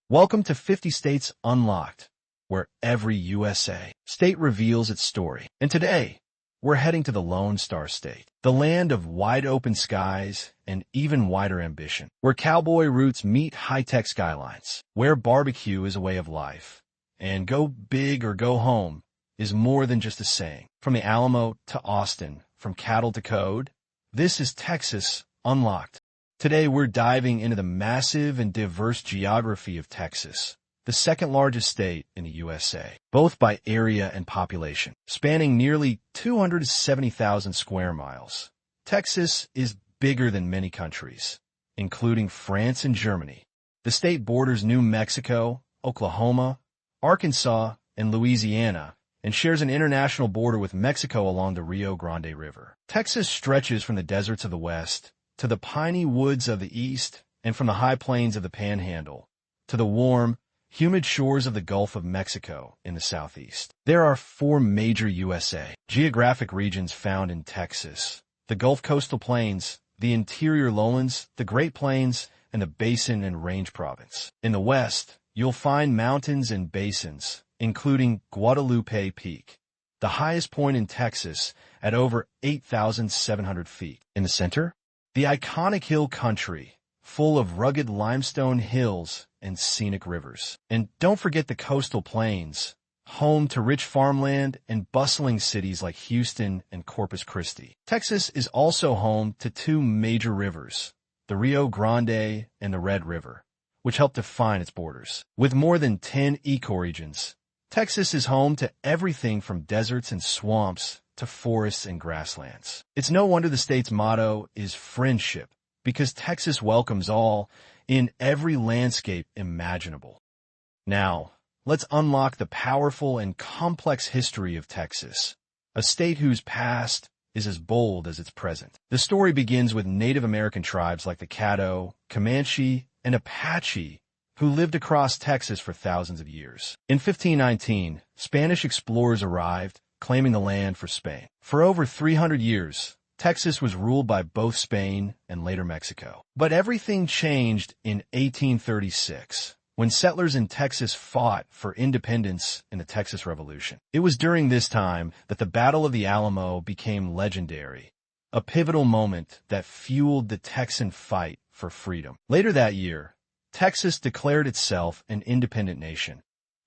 Welcome to 50 States Unlocked, where every USA state reveals its story. And today, we're heading to the Lone Star State, the land of wide-open skies and even wider ambition, where cowboy roots meet high-tech skylines, where barbecue is a way of life, and go big or go home is more than just a saying. From the Alamo to Austin, from cattle to code, this is Texas Unlocked. Today, we're diving into the massive and diverse geography of Texas, the second largest state in the USA, both by area and population. Spanning nearly 270,000 square miles, Texas is bigger than many countries, including France and Germany. The state borders New Mexico, Oklahoma, Arkansas, and Louisiana, and shares an international border with Mexico along the Rio Grande River. Texas stretches from the deserts of the west to the piney woods of the east, and from the high plains of the Panhandle to the warm, humid shores of the Gulf of Mexico in the southeast. There are four major USA geographic regions found in Texas: the Gulf Coastal Plains, the interior lowlands, the Great Plains, and the Basin and Range Province. In the west, you'll find mountains and basins, including Guadalupe Peak, the highest point in Texas at over 8,700 feet. In the center, the iconic hill country, full of rugged limestone hills and scenic rivers. And don't forget the coastal plains, home to rich farmland and bustling cities like Houston and Corpus Christi. Texas is also home to two major rivers, the Rio Grande and the Red River, which help define its borders. With more than 10 ecoregions, Texas is home to everything from deserts and swamps to forests and grasslands. It's no wonder the state's motto is friendship, because Texas welcomes all in every landscape imaginable. Now, let's unlock the powerful and complex history of Texas, a state whose past is as bold as its present. The story begins with Native American tribes like the Caddo, Comanche, and Apache, who lived across Texas for thousands of years. In 1519, Spanish explorers arrived, claiming the land for Spain. For over 300 years, Texas was ruled by both Spain and later Mexico. But everything changed in 1836, when settlers in Texas fought for independence in the Texas Revolution. It was during this time that the Battle of the Alamo became legendary, a pivotal moment that fueled the Texan fight for freedom. Later that year, Texas declared itself an independent nation,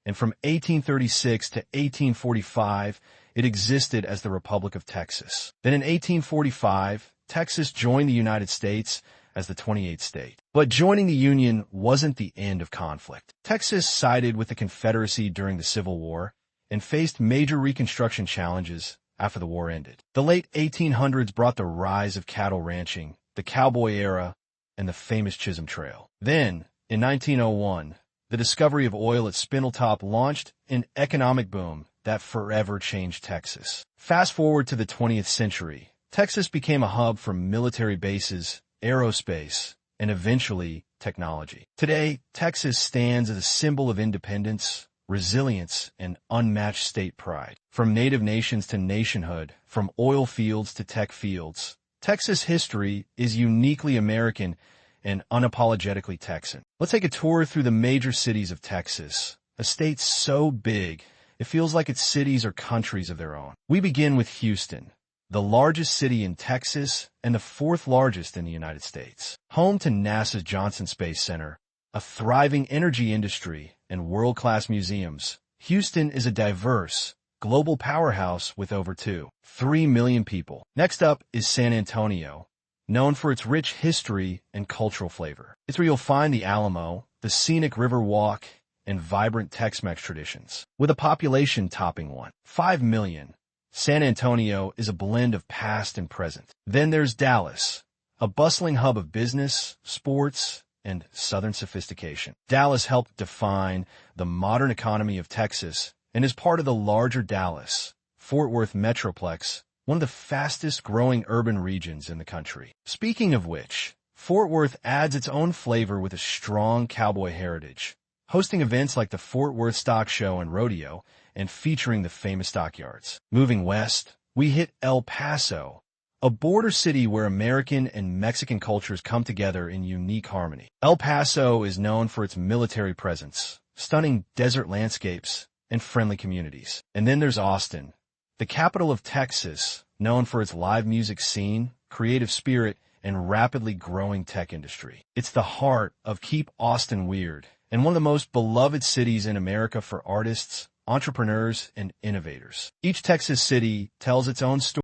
and from 1836 to 1845, it existed as the Republic of Texas. Then in 1845, Texas joined the United States as the 28th state. But joining the Union wasn't the end of conflict. Texas sided with the Confederacy during the Civil War and faced major Reconstruction challenges after the war ended. The late 1800s brought the rise of cattle ranching, the cowboy era, and the famous Chisholm Trail. Then, in 1901, the discovery of oil at Spindletop launched an economic boom that forever changed Texas. Fast forward to the 20th century, Texas became a hub for military bases, aerospace, and eventually technology. Today, Texas stands as a symbol of independence, resilience, and unmatched state pride. From native nations to nationhood, from oil fields to tech fields, Texas history is uniquely American and unapologetically Texan. Let's take a tour through the major cities of Texas, a state so big it feels like its cities are countries of their own. We begin with Houston, the largest city in Texas and the fourth largest in the United States. Home to NASA's Johnson Space Center, a thriving energy industry, and world-class museums, Houston is a diverse, global powerhouse with over 3 million people. Next up is San Antonio, known for its rich history and cultural flavor. It's where you'll find the Alamo, the scenic River Walk, and vibrant Tex-Mex traditions. With a population topping 1.5 million, San Antonio is a blend of past and present. Then there's Dallas, a bustling hub of business, sports, and Southern sophistication. Dallas helped define the modern economy of Texas and is part of the larger Dallas-Fort Worth Metroplex, one of the fastest-growing urban regions in the country. Speaking of which, Fort Worth adds its own flavor with a strong cowboy heritage, hosting events like the Fort Worth Stock Show and Rodeo, and featuring the famous stockyards. Moving west, we hit El Paso, a border city where American and Mexican cultures come together in unique harmony. El Paso is known for its military presence, stunning desert landscapes, and friendly communities. And then there's Austin, the capital of Texas, known for its live music scene, creative spirit, and rapidly growing tech industry. It's the heart of Keep Austin Weird, and one of the most beloved cities in America for artists, entrepreneurs, and innovators. Each Texas city tells its own story.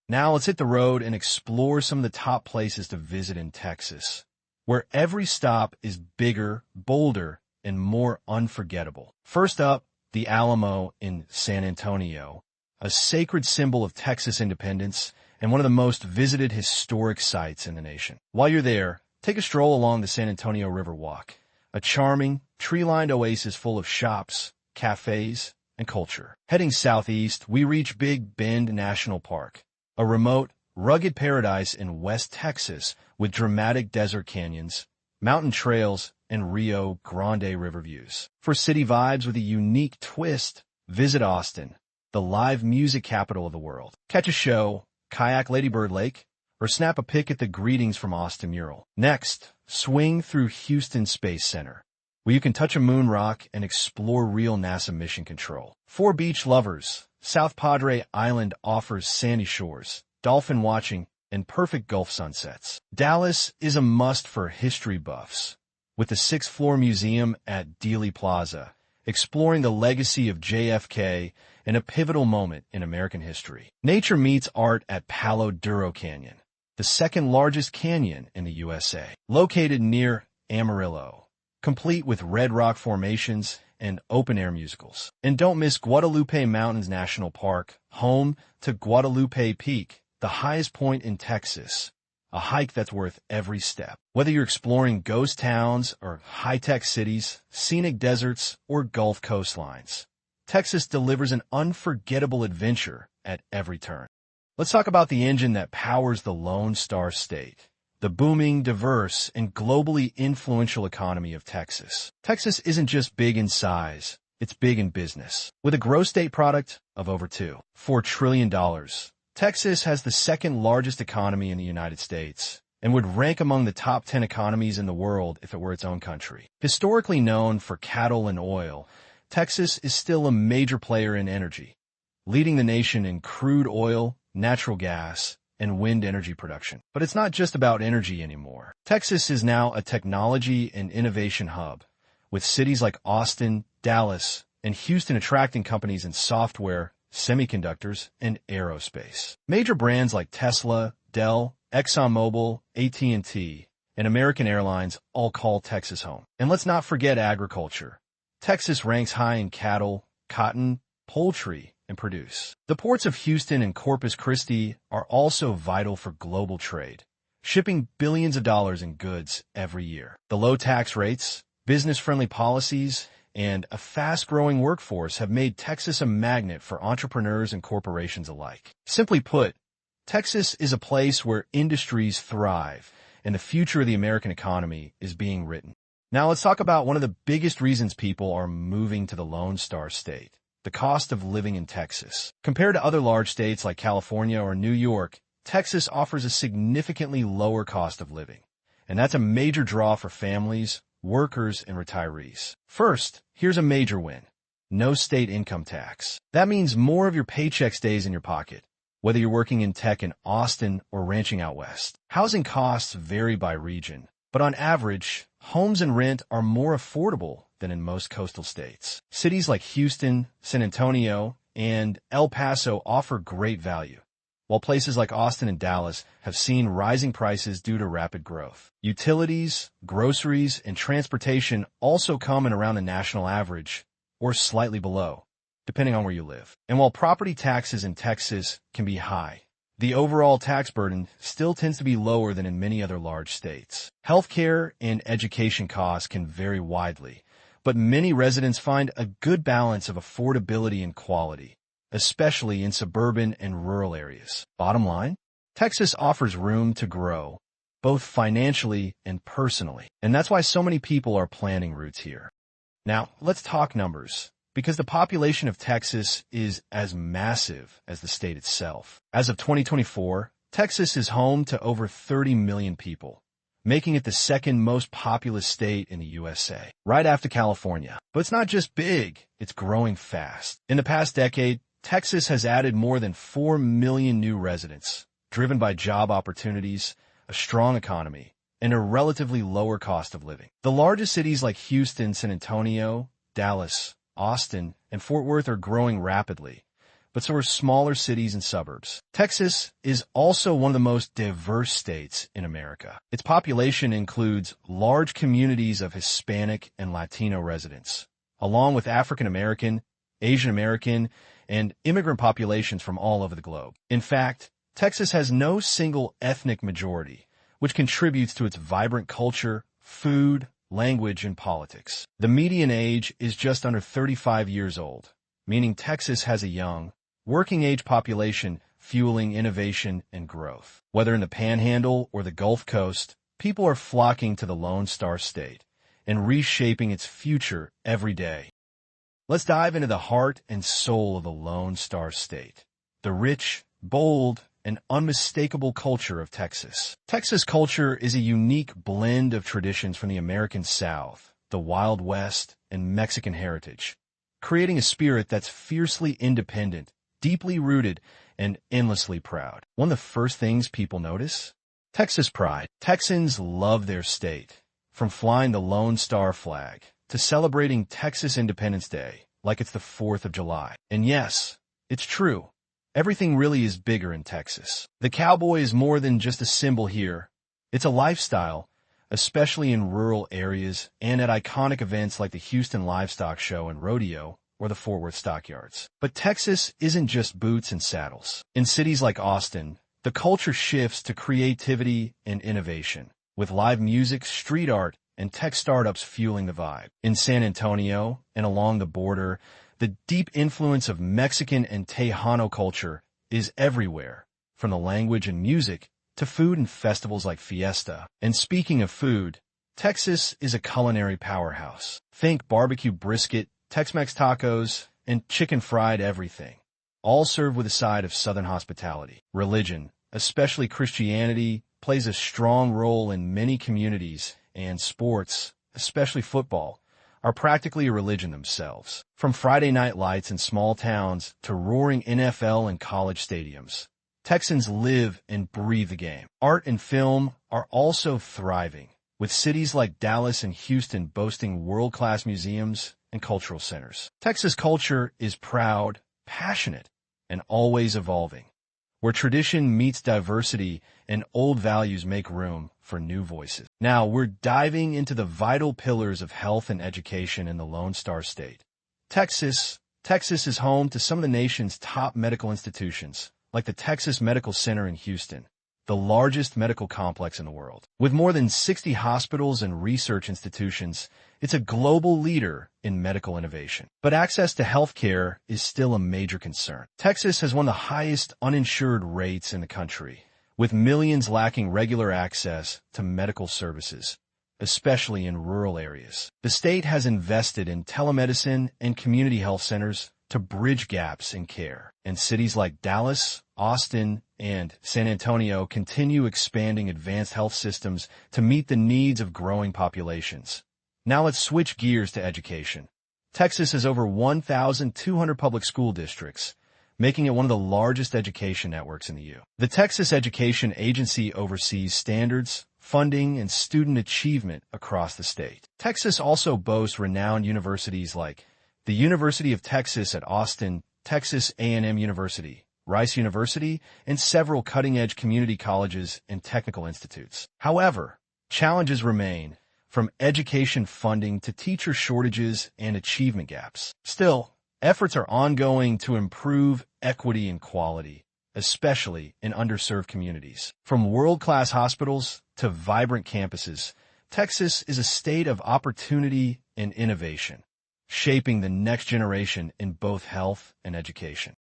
Now let's hit the road and explore some of the top places to visit in Texas, where every stop is bigger, bolder, and more unforgettable. First up, the Alamo in San Antonio, a sacred symbol of Texas independence and one of the most visited historic sites in the nation. While you're there, take a stroll along the San Antonio River Walk, a charming, tree-lined oasis full of shops, cafes, and culture. Heading southeast, we reach Big Bend National Park, a remote, rugged paradise in West Texas with dramatic desert canyons, mountain trails, and Rio Grande river views. For city vibes with a unique twist, visit Austin, the live music capital of the world. Catch a show, kayak Lady Bird Lake, or snap a pic at the Greetings from Austin mural. Next, swing through Houston Space Center, where you can touch a moon rock and explore real NASA mission control. For beach lovers, South Padre Island offers sandy shores, dolphin watching, and perfect Gulf sunsets. Dallas is a must for history buffs, with the sixth-floor museum at Dealey Plaza, exploring the legacy of JFK and a pivotal moment in American history. Nature meets art at Palo Duro Canyon, the second-largest canyon in the USA, located near Amarillo, complete with red rock formations and open-air musicals. And don't miss Guadalupe Mountains National Park, home to Guadalupe Peak, the highest point in Texas, a hike that's worth every step. Whether you're exploring ghost towns or high-tech cities, scenic deserts, or Gulf coastlines, Texas delivers an unforgettable adventure at every turn. Let's talk about the engine that powers the Lone Star State, the booming, diverse, and globally influential economy of Texas. Texas isn't just big in size, it's big in business. With a gross state product of over $4 trillion, Texas has the second largest economy in the United States and would rank among the top 10 economies in the world if it were its own country. Historically known for cattle and oil, Texas is still a major player in energy, leading the nation in crude oil, natural gas, and wind energy production. But it's not just about energy anymore. Texas is now a technology and innovation hub, with cities like Austin, Dallas, and Houston attracting companies in software, semiconductors, and aerospace. Major brands like Tesla, Dell, ExxonMobil, AT&T, and American Airlines all call Texas home. And let's not forget agriculture. Texas ranks high in cattle, cotton, poultry, and produce. The ports of Houston and Corpus Christi are also vital for global trade, shipping billions of dollars in goods every year. The low tax rates, business-friendly policies, and a fast-growing workforce have made Texas a magnet for entrepreneurs and corporations alike. Simply put, Texas is a place where industries thrive, and the future of the American economy is being written. Now let's talk about one of the biggest reasons people are moving to the Lone Star State, the cost of living in Texas. Compared to other large states like California or New York, Texas offers a significantly lower cost of living, and that's a major draw for families, workers, and retirees. First, here's a major win: no state income tax. That means more of your paycheck stays in your pocket, whether you're working in tech in Austin or ranching out west. Housing costs vary by region, but on average, homes and rent are more affordable than in most coastal states. Cities like Houston, San Antonio, and El Paso offer great value, while places like Austin and Dallas have seen rising prices due to rapid growth. Utilities, groceries, and transportation also come in around the national average, or slightly below, depending on where you live. And while property taxes in Texas can be high, the overall tax burden still tends to be lower than in many other large states. Healthcare and education costs can vary widely, but many residents find a good balance of affordability and quality, especially in suburban and rural areas. Bottom line, Texas offers room to grow, both financially and personally, and that's why so many people are planning roots here. Now, let's talk numbers, because the population of Texas is as massive as the state itself. As of 2024, Texas is home to over 30 million people, making it the second most populous state in the USA, right after California. But it's not just big, it's growing fast. In the past decade, Texas has added more than 4 million new residents, driven by job opportunities, a strong economy, and a relatively lower cost of living. The largest cities like Houston, San Antonio, Dallas, Austin, and Fort Worth are growing rapidly, but so are smaller cities and suburbs. Texas is also one of the most diverse states in America. Its population includes large communities of Hispanic and Latino residents, along with African American, Asian American, and immigrant populations from all over the globe. In fact, Texas has no single ethnic majority, which contributes to its vibrant culture, food, language, and politics. The median age is just under 35 years old, meaning Texas has a young, working-age population fueling innovation and growth. Whether in the Panhandle or the Gulf Coast, people are flocking to the Lone Star State and reshaping its future every day. Let's dive into the heart and soul of the Lone Star State, the rich, bold, and unmistakable culture of Texas. Texas culture is a unique blend of traditions from the American South, the Wild West, and Mexican heritage, creating a spirit that's fiercely independent, deeply rooted, and endlessly proud. One of the first things people notice? Texas pride. Texans love their state, from flying the Lone Star flag to celebrating Texas Independence Day like it's the 4th of July. And yes, it's true. Everything really is bigger in Texas. The cowboy is more than just a symbol here. It's a lifestyle, especially in rural areas and at iconic events like the Houston Livestock Show and Rodeo or the Fort Worth Stockyards. But Texas isn't just boots and saddles. In cities like Austin, the culture shifts to creativity and innovation, with live music, street art, and tech startups fueling the vibe. In San Antonio and along the border, the deep influence of Mexican and Tejano culture is everywhere, from the language and music to food and festivals like Fiesta. And speaking of food, Texas is a culinary powerhouse. Think barbecue brisket, Tex-Mex tacos, and chicken fried everything, all served with a side of Southern hospitality. Religion, especially Christianity, plays a strong role in many communities, and sports, especially football, are practically a religion themselves. From Friday night lights in small towns to roaring NFL and college stadiums, Texans live and breathe the game. Art and film are also thriving, with cities like Dallas and Houston boasting world-class museums and cultural centers. Texas culture is proud, passionate, and always evolving, where tradition meets diversity and old values make room for new voices. Now, we're diving into the vital pillars of health and education in the Lone Star State. Texas is home to some of the nation's top medical institutions, like the Texas Medical Center in Houston, the largest medical complex in the world. With more than 60 hospitals and research institutions, it's a global leader in medical innovation. But access to healthcare is still a major concern. Texas has one of the highest uninsured rates in the country, with millions lacking regular access to medical services, especially in rural areas. The state has invested in telemedicine and community health centers to bridge gaps in care, and cities like Dallas, Austin, and San Antonio continue expanding advanced health systems to meet the needs of growing populations. Now let's switch gears to education. Texas has over 1,200 public school districts, making it one of the largest education networks in the U.S. The Texas Education Agency oversees standards, funding, and student achievement across the state. Texas also boasts renowned universities like the University of Texas at Austin, Texas A&M University, Rice University, and several cutting-edge community colleges and technical institutes. However, challenges remain, from education funding to teacher shortages and achievement gaps. Still, efforts are ongoing to improve equity and quality, especially in underserved communities. From world-class hospitals to vibrant campuses, Texas is a state of opportunity and innovation, shaping the next generation in both health and education.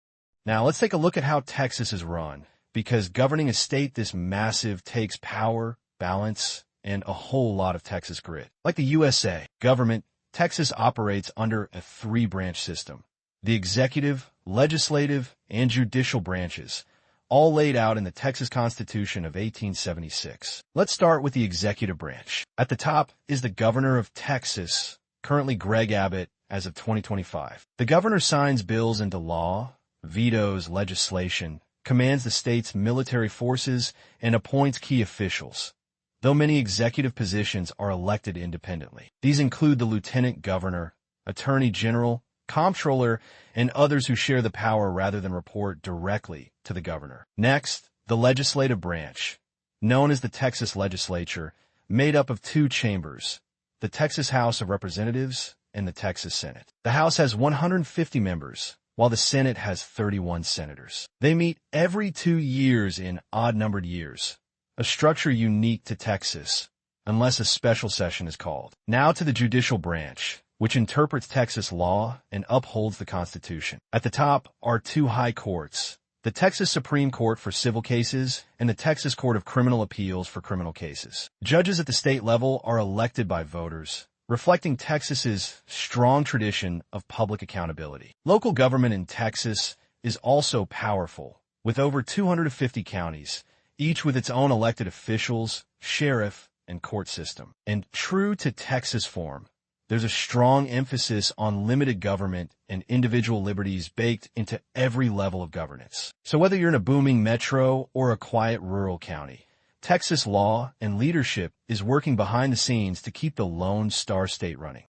Now, let's take a look at how Texas is run, because governing a state this massive takes power, balance, and a whole lot of Texas grit. Like the USA government, Texas operates under a 3-branch system. The executive, legislative, and judicial branches, all laid out in the Texas Constitution of 1876. Let's start with the executive branch. At the top is the governor of Texas, currently Greg Abbott as of 2025. The governor signs bills into law, vetoes legislation, commands the state's military forces, and appoints key officials, though many executive positions are elected independently. These include the lieutenant governor, attorney general, comptroller, and others who share the power rather than report directly to the governor. Next, the legislative branch, known as the Texas Legislature, made up of two chambers, the Texas House of Representatives and the Texas Senate. The House has 150 members, while the Senate has 31 senators. They meet every 2 years in odd-numbered years, a structure unique to Texas, unless a special session is called. Now to the judicial branch, which interprets Texas law and upholds the Constitution. At the top are two high courts, the Texas Supreme Court for civil cases and the Texas Court of Criminal Appeals for criminal cases. Judges at the state level are elected by voters, reflecting Texas's strong tradition of public accountability. Local government in Texas is also powerful, with over 250 counties, each with its own elected officials, sheriff, and court system. And true to Texas form, there's a strong emphasis on limited government and individual liberties baked into every level of governance. So whether you're in a booming metro or a quiet rural county, Texas law and leadership is working behind the scenes to keep the Lone Star State running.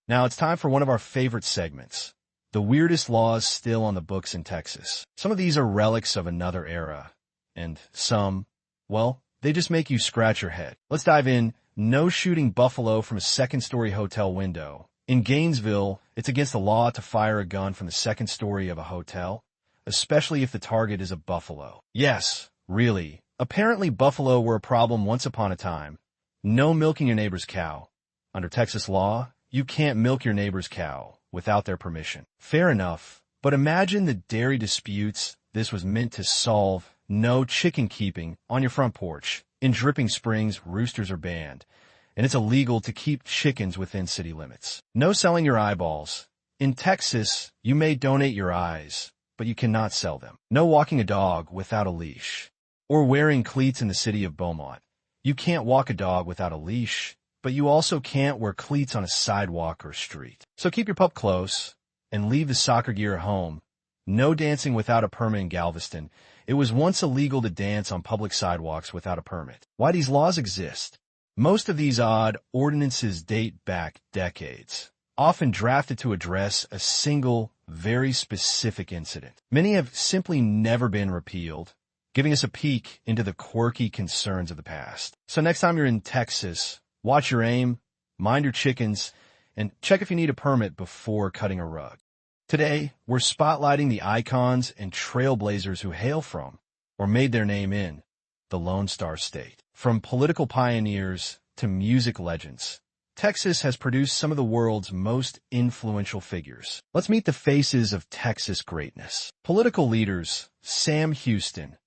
Now it's time for one of our favorite segments, the weirdest laws still on the books in Texas. Some of these are relics of another era, and some, well, they just make you scratch your head. Let's dive in. No shooting buffalo from a second-story hotel window. In Gainesville, it's against the law to fire a gun from the second story of a hotel, especially if the target is a buffalo. Yes, really. Apparently buffalo were a problem once upon a time. No milking your neighbor's cow. Under Texas law, you can't milk your neighbor's cow without their permission. Fair enough, but imagine the dairy disputes this was meant to solve. No chicken keeping on your front porch. In Dripping Springs, roosters are banned, and it's illegal to keep chickens within city limits. No selling your eyeballs. In Texas, you may donate your eyes, but you cannot sell them. No walking a dog without a leash, or wearing cleats in the city of Beaumont. You can't walk a dog without a leash, but you also can't wear cleats on a sidewalk or street. So keep your pup close, and leave the soccer gear at home. No dancing without a permit in Galveston. It was once illegal to dance on public sidewalks without a permit. Why these laws exist? Most of these odd ordinances date back decades, often drafted to address a single, very specific incident. Many have simply never been repealed, giving us a peek into the quirky concerns of the past. So next time you're in Texas, watch your aim, mind your chickens, and check if you need a permit before cutting a rug. Today, we're spotlighting the icons and trailblazers who hail from, or made their name in, the Lone Star State. From political pioneers to music legends, Texas has produced some of the world's most influential figures. Let's meet the faces of Texas greatness. Political leaders: Sam Houston,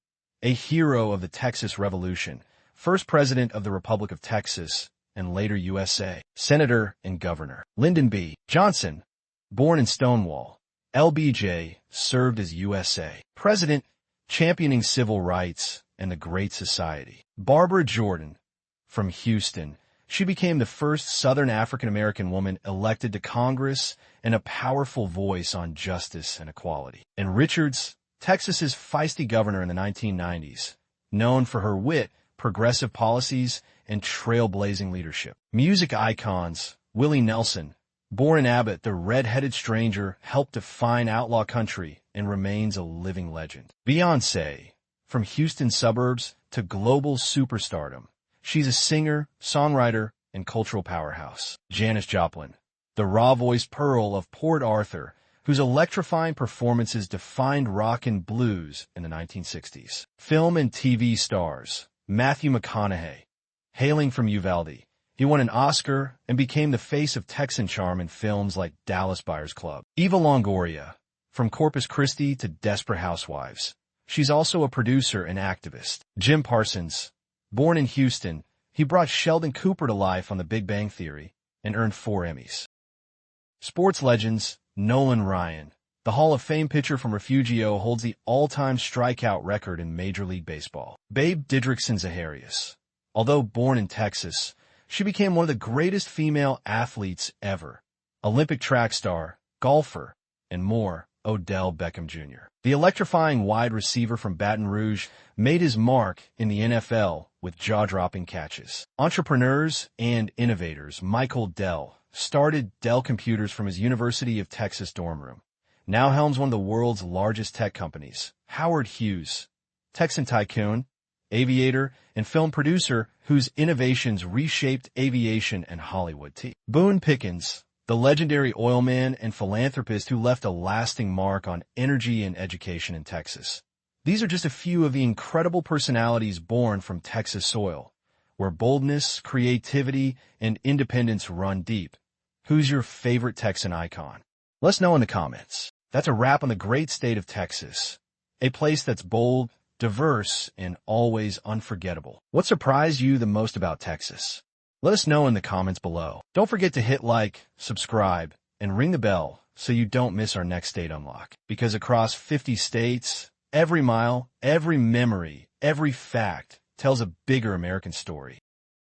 a hero of the Texas Revolution, first president of the Republic of Texas and later USA. Senator and Governor. Lyndon B. Johnson, born in Stonewall, LBJ, served as USA President, championing civil rights and the Great Society. Barbara Jordan, from Houston, she became the first Southern African-American woman elected to Congress and a powerful voice on justice and equality. And Richards, Texas's feisty governor in the 1990s, known for her wit, progressive policies, and trailblazing leadership. Music icons: Willie Nelson, born in Abbott, the red-headed stranger, helped define outlaw country and remains a living legend. Beyoncé, from Houston suburbs to global superstardom, she's a singer, songwriter, and cultural powerhouse. Janis Joplin, the raw-voiced pearl of Port Arthur, whose electrifying performances defined rock and blues in the 1960s. Film and TV stars: Matthew McConaughey, hailing from Uvalde, he won an Oscar and became the face of Texan charm in films like Dallas Buyers Club. Eva Longoria, from Corpus Christi to Desperate Housewives, she's also a producer and activist. Jim Parsons, born in Houston, he brought Sheldon Cooper to life on The Big Bang Theory and earned 4 Emmys. Sports legends: Nolan Ryan, The Hall of Fame pitcher from Refugio holds the all-time strikeout record in Major League Baseball. Babe Didrikson-Zaharias. Although born in Texas, she became one of the greatest female athletes ever. Olympic track star, golfer, and more. Odell Beckham Jr. The electrifying wide receiver from Baton Rouge made his mark in the NFL with jaw-dropping catches. Entrepreneurs and innovators Michael Dell started Dell Computers from his University of Texas dorm room. Now helms one of the world's largest tech companies. Howard Hughes, Texan tycoon, aviator, and film producer whose innovations reshaped aviation and Hollywood. Boone Pickens, the legendary oil man and philanthropist who left a lasting mark on energy and education in Texas. These are just a few of the incredible personalities born from Texas soil, where boldness, creativity, and independence run deep. Who's your favorite Texan icon? Let us know in the comments. That's a wrap on the great state of Texas, a place that's bold, diverse, and always unforgettable. What surprised you the most about Texas? Let us know in the comments below. Don't forget to hit like, subscribe, and ring the bell so you don't miss our next state unlock. Because across 50 states, every mile, every memory, every fact tells a bigger American story.